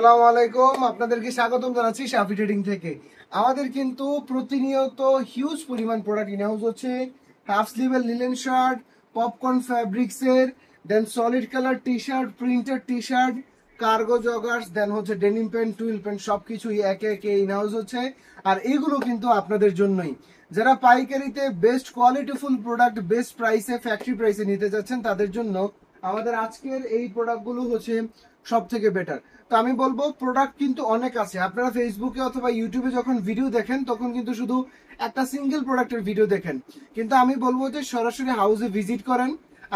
আসসালামু আলাইকুম, আপনাদেরকে স্বাগতম জানাচ্ছি শাফি ট্রেডিং থেকে। আমাদের কিন্তু প্রতিনিয়ত হিউজ পরিমাণ প্রোডাক্ট ইন হাউস হচ্ছে। হাফ স্লিভের লিনেন শার্ট, পপকর্ন ফ্যাব্রিক্সের, then solid colour T shirt, printed T shirt, cargo joggers, then হচ্ছে ডেনিম প্যান্ট, টুইল প্যান্ট, সবকিছুই একে একে ইন হাউস হচ্ছে। আর এগুলো কিন্তু আপনাদের জন্যই, যারা পাইকারিতে বেস্ট কোয়ালিটিফুল প্রোডাক্ট বেস্ট প্রাইসে ফ্যাক্টরি প্রাইসে নিতে যাচ্ছেন তাদের জন্য আমাদের আজকের এই প্রোডাক্টগুলো হচ্ছে সব থেকে বেটার। তো আমি বলবো প্রোডাক্ট কিন্তু অনেক আছে। আপনারা ফেসবুকে অথবা ইউটিউবে যখন ভিডিও দেখেন তখন কিন্তু শুধু একটা সিঙ্গেল প্রোডাক্টের ভিডিও দেখেন, কিন্তু আমি বলবো যে সরাসরি হাউসে ভিজিট করেন,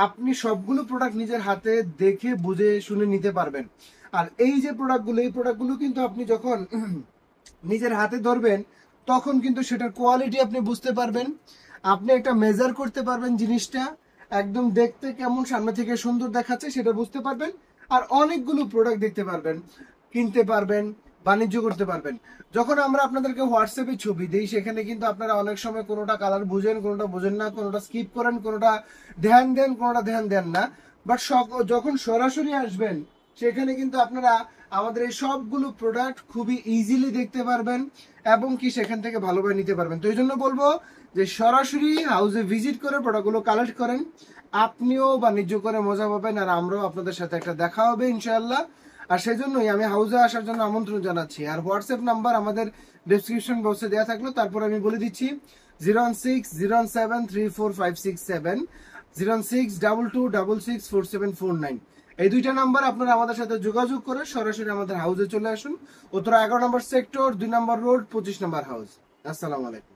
আপনি সবগুলো প্রোডাক্ট নিজের হাতে দেখে বুঝে শুনে নিতে পারবেন। আর এই যে প্রোডাক্টগুলো, এই প্রোডাক্টগুলো কিন্তু আপনি যখন নিজের হাতে ধরবেন তখন কিন্তু সেটার কোয়ালিটি আপনি বুঝতে পারবেন, আপনি একটা মেজার করতে পারবেন জিনিসটা, একদম দেখতে কেমন সামনে থেকে সুন্দর দেখাচ্ছে সেটা বুঝতে পারবেন। আর অনেকগুলো প্রোডাক্ট দেখতে পারবেন, কিনতে পারবেন, বাণিজ্য করতে পারবেন। যখন আমরা আপনাদেরকে হোয়াটসঅ্যাপে ছবি দিই সেখানে কিন্তু আপনারা অনেক সময় কোনোটা কালার বুঝেন, কোনোটা বুঝেন না, কোনোটা স্কিপ করেন, কোনোটা ধ্যান দেন, কোনোটা ধ্যান দেন না। বাট যখন সরাসরি আসবেন সেখানে কিন্তু আপনারা আমাদের এই সবগুলো প্রোডাক্ট খুবই ইজিলি দেখতে পারবেন এবং কি সেখান থেকে ভালোভাবে নিতে পারবেন। তো এই জন্য বলবো যে সরাসরি হাউসে ভিজিট করে প্রোডাক্টগুলো কালেক্ট করেন, আপনিও বাণিজ্য করে মজা পাবেন আর আমরাও আপনাদের সাথে একটা দেখা হবে ইনশাআল্লাহ। আর সেজন্যই আমি হাউসে আসার জন্য আমন্ত্রণ জানাচ্ছি। আর হোয়াটসঅ্যাপ নাম্বার আমাদের ডেসক্রিপশন বক্সে দেওয়া থাকলো, তারপর আমি বলে দিচ্ছি 01607345670, 01622664749। এই দুইটা নাম্বার আপনারা আমাদের সাথে যোগাযোগ করে সরাসরি আমাদের হাউসে চলে আসুন। উত্তরা 11 নম্বর সেক্টর, 2 নম্বর রোড, 25 নম্বর হাউস। আসসালামু আলাইকুম।